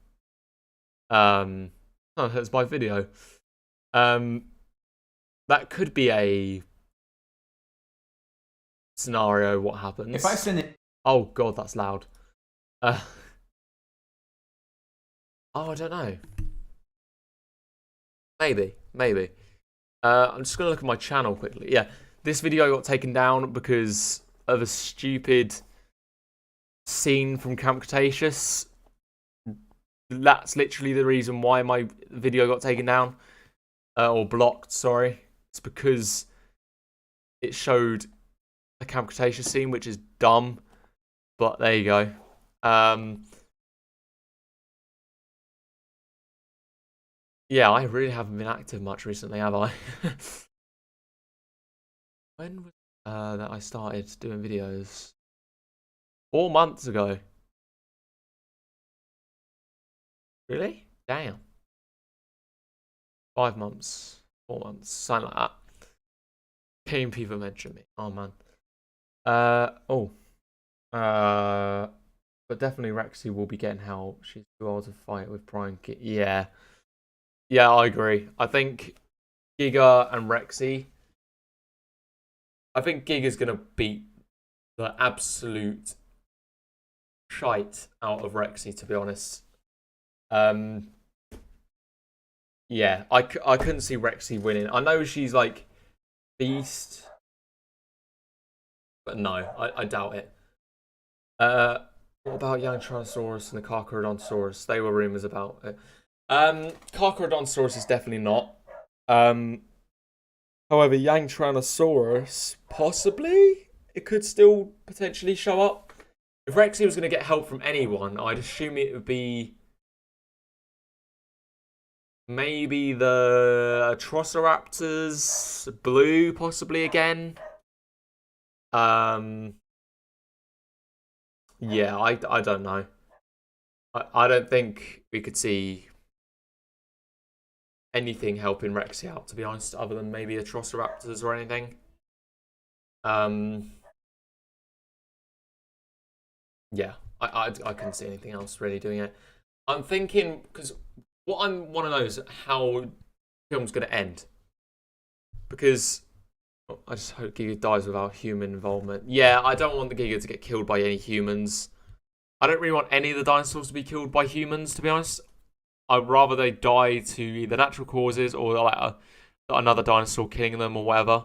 Oh, that's my video. That could be a scenario. What happens? If I send it... Oh, God, that's loud. Oh, I don't know. Maybe. I'm just going to look at my channel quickly. Yeah, this video got taken down because of a stupid scene from Camp Cretaceous. That's literally the reason why my video got taken down. Or blocked, sorry. It's because it showed a Camp Cretaceous scene, which is dumb. But there you go. Yeah, I really haven't been active much recently, have I? When was that I started doing videos? 4 months ago. Really? Damn. 5 months. 4 months. Something like that. Game people mentioned me. Oh man. Oh. But definitely Rexy will be getting help. She's too old to fight with Brian. Yeah. Yeah, I agree. I think Giga and Rexy. I think Giga's gonna beat the absolute shite out of Rexy, to be honest. Um, yeah, I couldn't see Rexy winning. I know she's like beast, but no, I doubt it. What about young Tyrannosaurus and the Carcharodontosaurus? They were rumors about it. Carcharodontosaurus is definitely not. However, young Tyrannosaurus, possibly? It could still potentially show up. If Rexy was going to get help from anyone, I'd assume it would be maybe the Troceraptors, Blue, possibly again. Yeah, I don't know. I don't think we could see anything helping Rexy out, to be honest, other than maybe a Troceraptors or anything. Yeah, I couldn't see anything else really doing it. I'm thinking, because what I want to know is how the film's going to end. Because I just hope Giga dies without human involvement. Yeah, I don't want the Giga to get killed by any humans. I don't really want any of the dinosaurs to be killed by humans, to be honest. I'd rather they die to either natural causes or like another dinosaur killing them or whatever.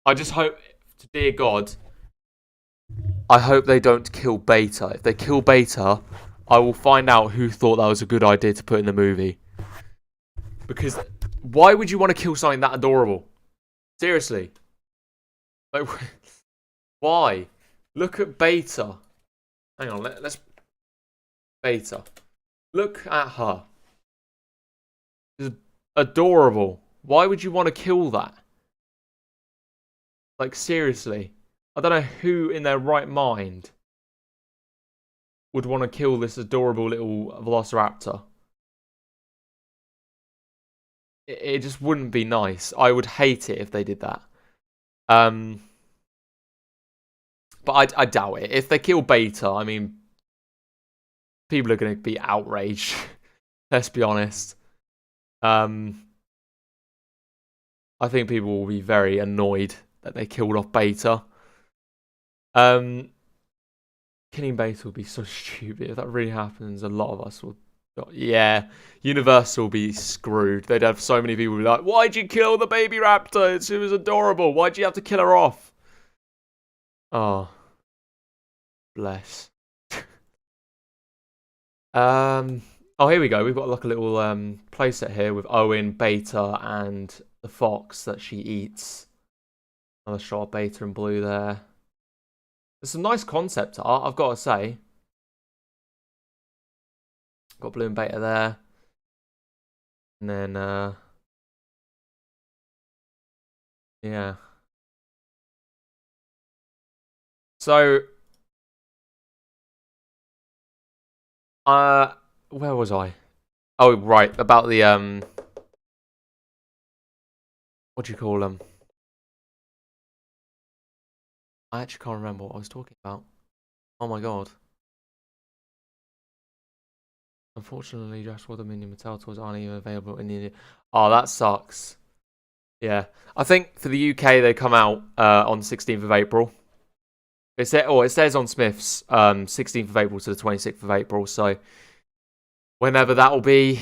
I just hope, to dear God, I hope they don't kill Beta. If they kill Beta, I will find out who thought that was a good idea to put in the movie. Because why would you want to kill something that adorable? Seriously. Like, why? Look at Beta. Hang on, let's... Beta. Look at her. She's adorable. Why would you want to kill that? Like, seriously. I don't know who in their right mind would want to kill this adorable little Velociraptor. It just wouldn't be nice. I would hate it if they did that. But I doubt it. If they kill Beta, I mean, people are going to be outraged. Let's be honest. I think people will be very annoyed that they killed off Beta. Killing Beta would be so stupid. If that really happens, a lot of us will... Yeah, Universal will be screwed. They'd have so many people be like, why'd you kill the baby raptor? She was adorable. Why'd you have to kill her off? Oh. Bless. Oh, here we go. We've got like a little playset here with Owen, Beta, and the fox that she eats. Another shot of Beta and Blue there. There's some nice concept art, I've got to say. Got Blue and Beta there. And then, yeah. So, where was I? Oh, right, about the, what do you call them? I actually can't remember what I was talking about. Oh my god. Unfortunately, Josh the Minion Mattel toys aren't even available in India. Oh, that sucks. Yeah. I think for the UK, they come out on the 16th of April. It says on Smith's 16th of April to the 26th of April. So whenever that will be,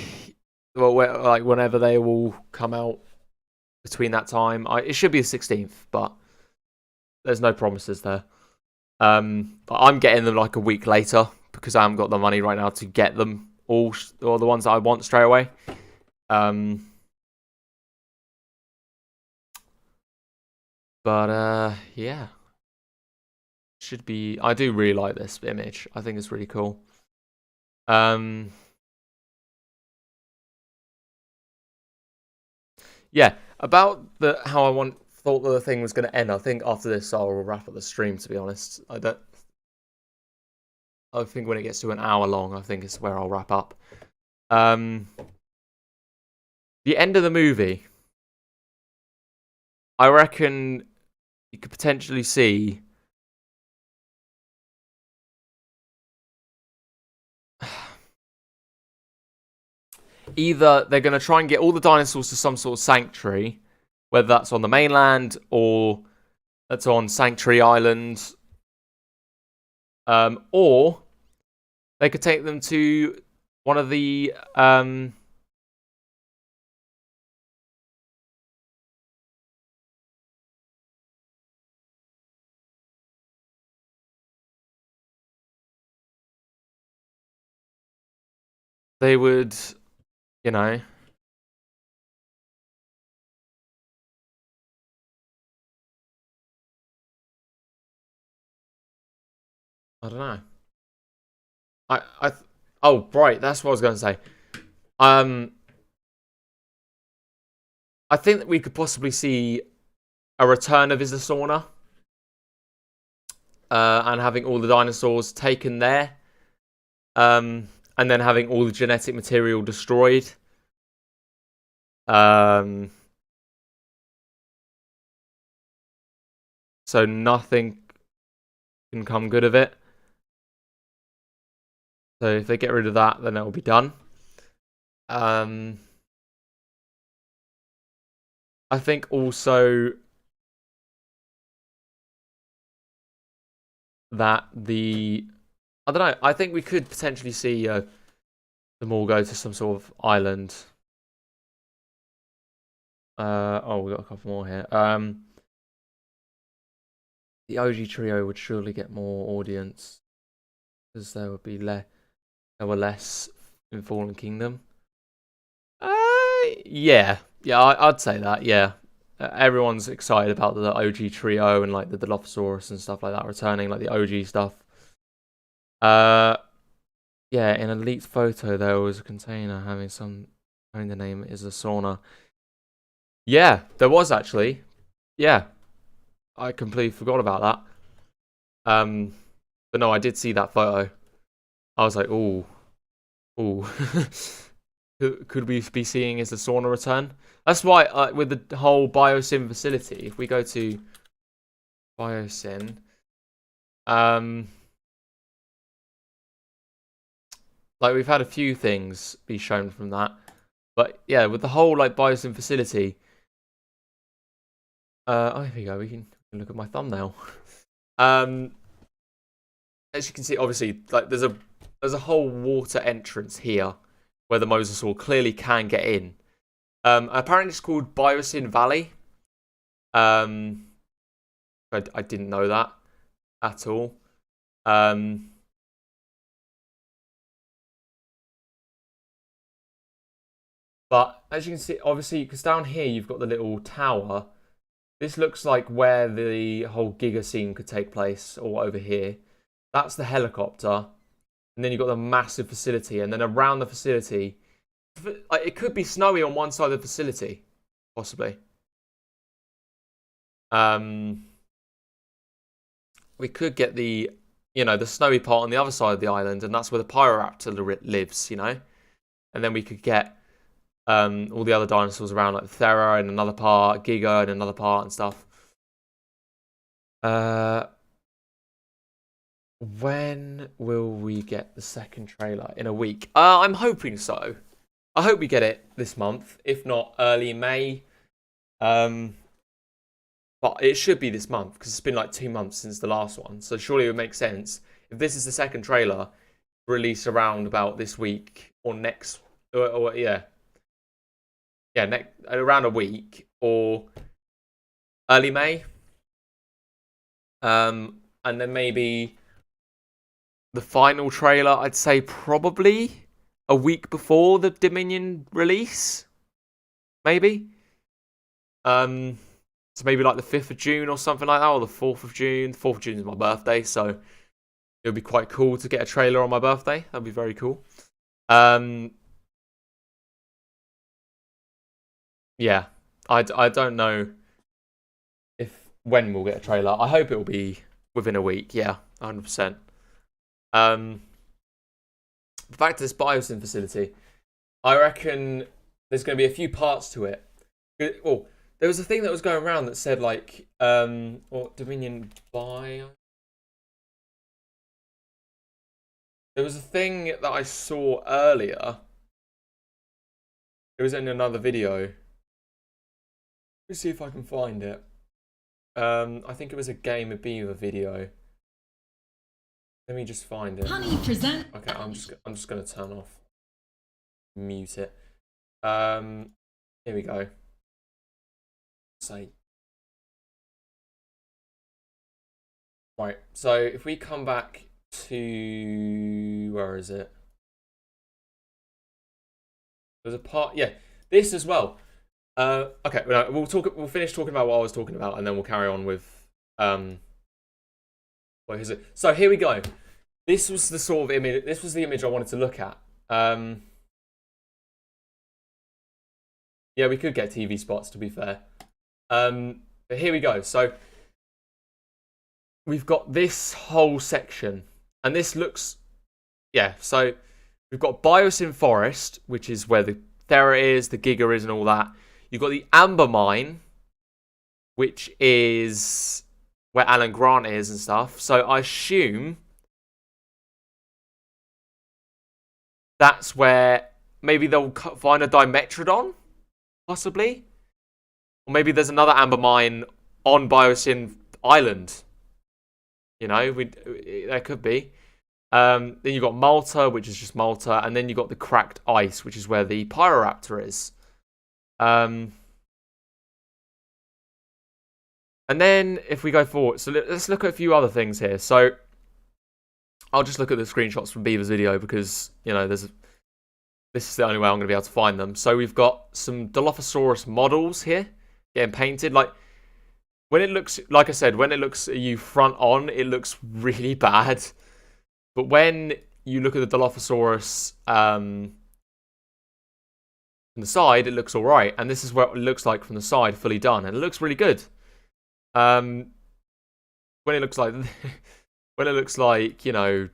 well, like whenever they will come out between that time, it should be the 16th, but there's no promises there. But I'm getting them like a week later because I haven't got the money right now to get them all the ones that I want straight away. But yeah. Should be... I do really like this image. I think it's really cool. Yeah, about how I thought the thing was going to end. I think after this, I'll wrap up the stream. To be honest, I think when it gets to an hour long, I think it's where I'll wrap up. the end of the movie, I reckon you could potentially see either they're going to try and get all the dinosaurs to some sort of sanctuary, whether that's on the mainland or that's on Sanctuary Island, or they could take them to one of the they would, you know, I don't know. Oh, right, that's what I was going to say. I think that we could possibly see a return of Isasauna, and having all the dinosaurs taken there, and then having all the genetic material destroyed. So nothing can come good of it. So if they get rid of that, then it will be done. I think also that I don't know. I think we could potentially see them all go to some sort of island. Oh, we got a couple more here. The OG trio would surely get more audience because there would be there were less in Fallen Kingdom. Yeah, I'd say that. Yeah, everyone's excited about the OG trio and like the Dilophosaurus and stuff like that returning, like the OG stuff. Yeah, in a leaked photo there was a container having the name is a sauna. Yeah, there was actually. Yeah, I completely forgot about that. But no, I did see that photo. I was like, ooh. Could we be seeing is the sauna return? That's why with the whole Biosyn facility, if we go to Biosyn, like we've had a few things be shown from that, but yeah, with the whole like Biosyn facility, oh here we go. We can look at my thumbnail. As you can see, obviously, like there's a whole water entrance here where the mosasaur clearly can get in. Apparently, it's called Biosyn Valley. I didn't know that at all. But as you can see, obviously, because down here you've got the little tower. This looks like where the whole Giga scene could take place, or over here. That's the helicopter. And then you've got the massive facility. And then around the facility, it could be snowy on one side of the facility, possibly. We could get the snowy part on the other side of the island, and that's where the Pyroraptor lives, And then we could get all the other dinosaurs around, like Thera in another part, Giga in another part, and stuff. When will we get the second trailer? In a week? I'm hoping so. I hope we get it this month, if not early May. But it should be this month because it's been like 2 months since the last one. So surely it would make sense if this is the second trailer, release around about this week or next, or around a week or early May. And then maybe the final trailer, I'd say probably a week before the Dominion release. Maybe. So maybe like the 5th of June or something like that, or the 4th of June. The 4th of June is my birthday, so it would be quite cool to get a trailer on my birthday. That'd be very cool. Yeah, I don't know when we'll get a trailer. I hope it'll be within a week. Yeah, 100%. Back to this Biosyn facility. I reckon there's going to be a few parts to it. Oh, there was a thing that was going around that said like, or Dominion Bio. There was a thing that I saw earlier. It was in another video. Let's see if I can find it. I think it was a Game of Beaver video. Let me just find it. Honey, present. Okay, I'm just gonna turn off, mute it. Here we go. Say. Right. So if we come back to where is it? There's a part. Yeah, this as well. Okay, we'll talk. We'll finish talking about what I was talking about, and then we'll carry on with What is it? So here we go. This was the sort of image. This was the image I wanted to look at. Yeah, we could get TV spots, to be fair. But here we go. So we've got this whole section, and this looks, yeah. So we've got Biosyn Forest, which is where the Thera is, the Giga is, and all that. You've got the Amber Mine, which is where Alan Grant is and stuff. So I assume that's where maybe they'll find a Dimetrodon, possibly. Or maybe there's another Amber Mine on Biosyn Island. You know, there could be. Then you've got Malta, which is just Malta. And then you've got the Cracked Ice, which is where the Pyroraptor is. And then if we go forward, so let's look at a few other things here. So I'll just look at the screenshots from Beaver's video because, you know, this is the only way I'm going to be able to find them. So we've got some Dilophosaurus models here getting painted. Like, when it looks, like I said, when it looks at you front on, it looks really bad. But when you look at the Dilophosaurus from the side, it looks all right. And this is what it looks like from the side, fully done. And it looks really good. When it looks like, when it looks like, you know,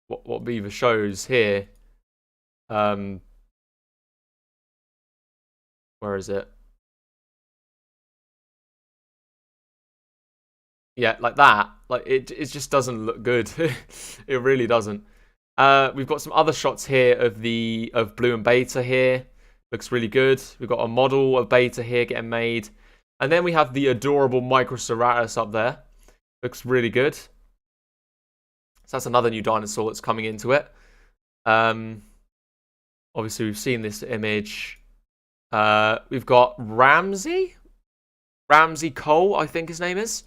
what Beaver shows here. Where is it? Yeah, like that. Like it just doesn't look good. It really doesn't. We've got some other shots here of Blue and Beta here. Looks really good. We've got a model of Beta here getting made. And then we have the adorable Microceratus up there. Looks really good. So that's another new dinosaur that's coming into it. Obviously, we've seen this image. We've got Ramsey Cole, I think his name is.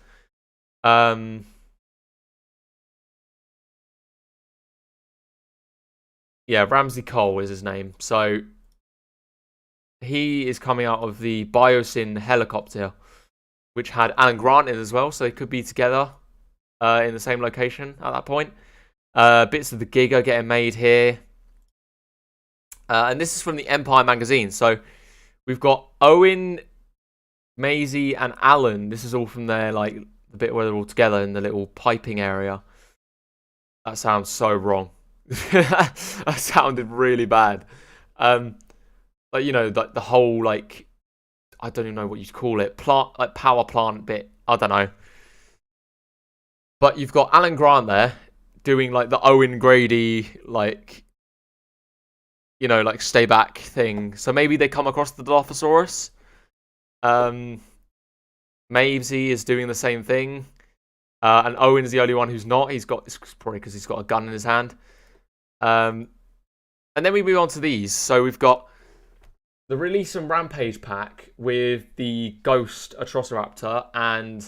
Yeah, Ramsey Cole is his name. So he is coming out of the Biosyn helicopter, which had Alan Grant in as well, so they could be together in the same location at that point. Bits of the Giga getting made here. And this is from the Empire magazine. So we've got Owen, Maisie, and Alan. This is all from their, like, the bit where they're all together in the little piping area. That sounds so wrong. That sounded really bad. Like, you know, the whole, like, I don't even know what you'd call it, plant, like power plant bit. I don't know. But you've got Alan Grant there doing like the Owen Grady, like, you know, like stay back thing. So maybe they come across the Dilophosaurus. Mavesy is doing the same thing. And Owen's the only one who's not. It's probably because he's got a gun in his hand. And then we move on to these. So we've got the Release and Rampage pack with the Ghost Atrociraptor and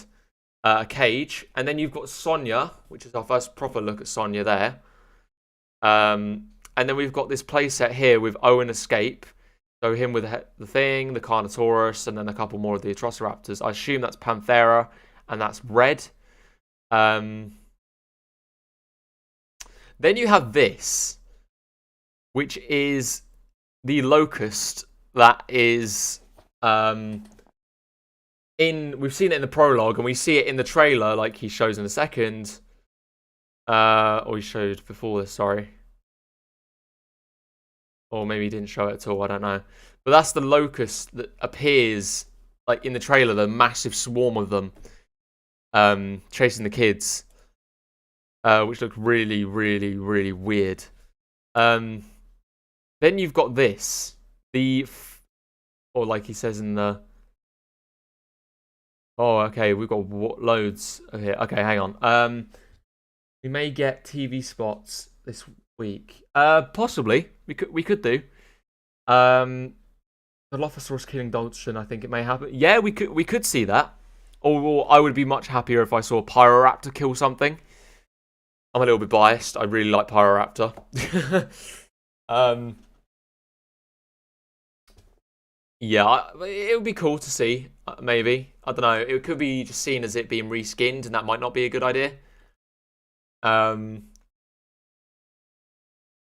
a cage. And then you've got Sonya, which is our first proper look at Sonya there. And then we've got this playset here with Owen Escape. So him with the thing, the Carnotaurus, and then a couple more of the Atrociraptors. I assume that's Panthera, and that's red. Then you have this, which is the Locust that is we've seen it in the prologue, and we see it in the trailer, like he shows in a second. Or he showed before this, sorry. Or maybe he didn't show it at all, I don't know. But that's the locust that appears, like, in the trailer, the massive swarm of them chasing the kids, which look really, really, really weird. Then you've got this. Or like he says in the... Oh, okay, we've got loads here. Okay, hang on. We may get TV spots this week. Possibly. We could do. The Dilophosaurus killing Dolphin, I think it may happen. Yeah, we could see that. Or I would be much happier if I saw a Pyroraptor kill something. I'm a little bit biased. I really like Pyroraptor. Yeah, it would be cool to see, maybe. I don't know. It could be just seen as it being reskinned, and that might not be a good idea.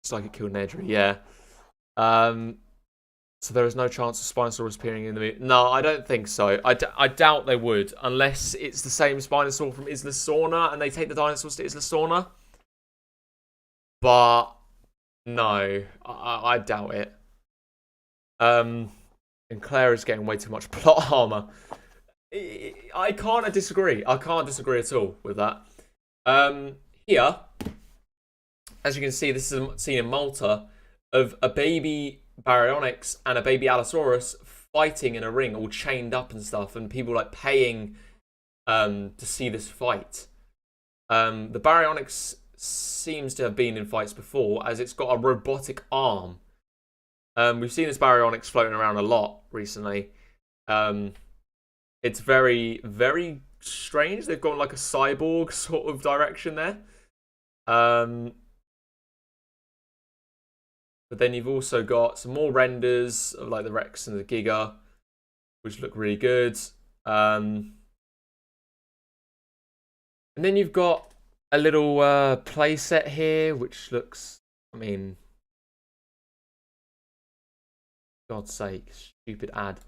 It's like it killed Nedry, yeah. So there is no chance of Spinosaurus appearing in the movie. No, I don't think so. I doubt they would, unless it's the same Spinosaur from Isla Sorna, and they take the dinosaurs to Isla Sorna. But no, I doubt it. And Claire is getting way too much plot armor. I can't disagree. I can't disagree at all with that. Here, as you can see, this is a scene in Malta of a baby Baryonyx and a baby Allosaurus fighting in a ring, all chained up and stuff, and people like paying to see this fight. The Baryonyx seems to have been in fights before, as it's got a robotic arm. We've seen this Baryonyx floating around a lot recently. It's very, very strange. They've gone like a cyborg sort of direction there. But then you've also got some more renders of like the Rex and the Giga, which look really good. And then you've got a little play set here, which looks, I mean, God's sake, stupid ad.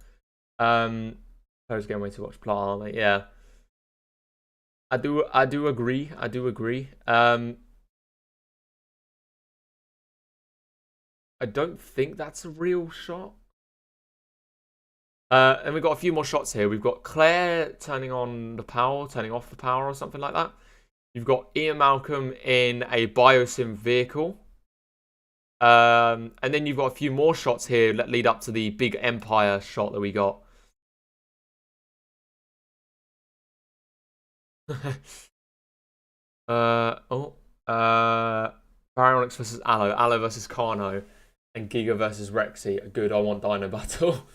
Players getting way to watch plot, aren't they? Yeah. I do agree. I do agree. I don't think that's a real shot. And we've got a few more shots here. We've got Claire turning on the power, turning off the power, or something like that. You've got Ian Malcolm in a biosim vehicle. And then you've got a few more shots here that lead up to the big Empire shot that we got. Baryonyx versus Allo versus Carno, and Giga versus Rexy. A good I want Dino battle.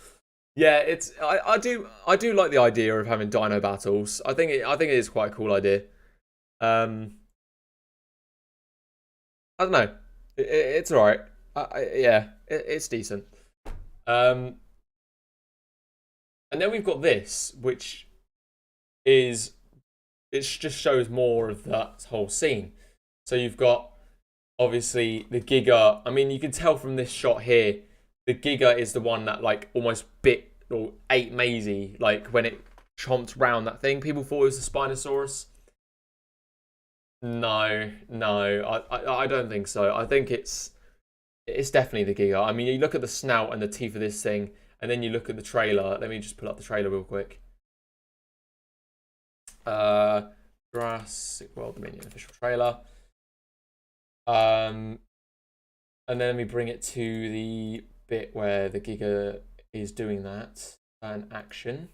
Yeah, it's I do like the idea of having Dino battles. I think it is quite a cool idea. I don't know. It's alright. Yeah, it's decent. And then we've got this, which is it just shows more of that whole scene. So you've got obviously the Giga. I mean, you can tell from this shot here, the Giga is the one that like almost bit or ate Maisie, like when it chomped round that thing. People thought it was the Spinosaurus. No, I don't think so. I think it's definitely the Giga. I mean, you look at the snout and the teeth of this thing, and then you look at the trailer. Let me just pull up the trailer real quick. Jurassic World Dominion official trailer. And then let me bring it to the bit where the Giga is doing that and action.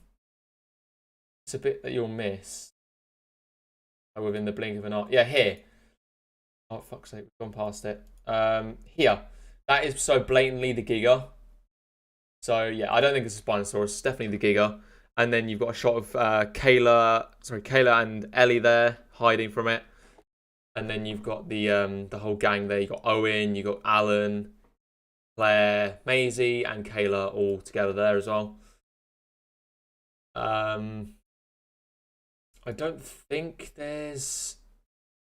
It's a bit that you'll miss within the blink of an eye. Yeah, here. Oh, fuck's sake, we've gone past it. Here. That is so blatantly the Giga. So, yeah, I don't think it's a Spinosaurus. It's definitely the Giga. And then you've got a shot of Kayla and Ellie there, hiding from it. And then you've got the whole gang there. You've got Owen, you've got Alan, Claire, Maisie, and Kayla all together there as well. I don't think there's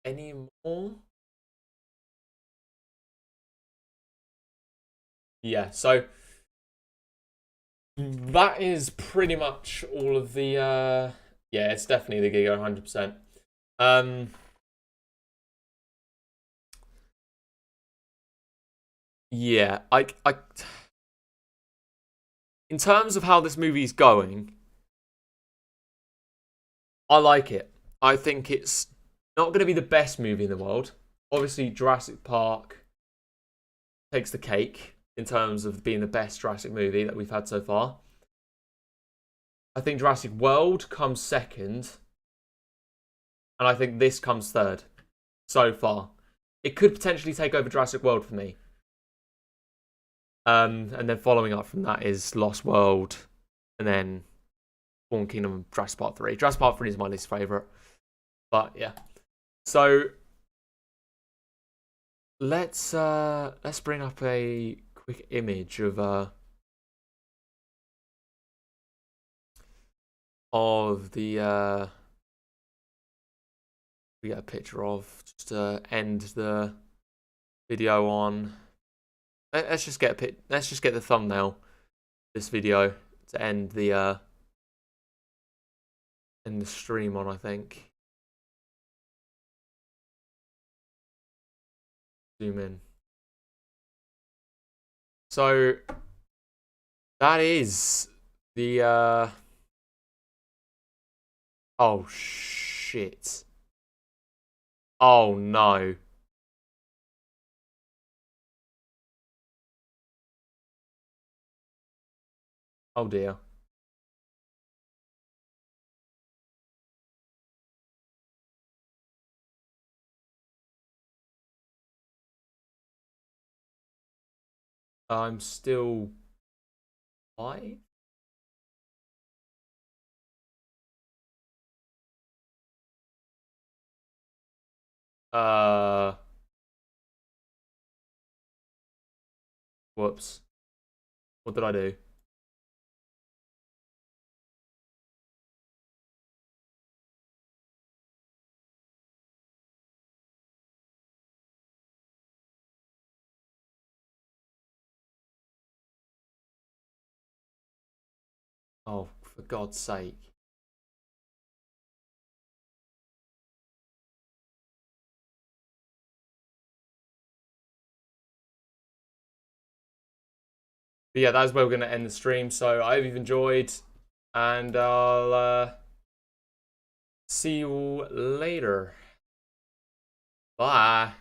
any more. Yeah, so that is pretty much all of the yeah, it's definitely the Giga 100%. Yeah, in terms of how this movie's going, I like it. I think it's not going to be the best movie in the world. Obviously, Jurassic Park takes the cake in terms of being the best Jurassic movie that we've had so far. I think Jurassic World comes second, and I think this comes third so far. It could potentially take over Jurassic World for me. And then following up from that is Lost World, and then Fallen Kingdom and Jurassic Park 3. Jurassic Park 3 is my least favourite. But yeah. So let's bring up a quick image of the we get a picture of, just to end the video on. Let's just get the thumbnail of this video to end the stream on, I think. Zoom in. So that is the oh shit. Oh no. Oh dear. I'm still live. Whoops. What did I do? Oh, for God's sake. But yeah, that's where we're going to end the stream. So I hope you've enjoyed, and I'll see you later. Bye.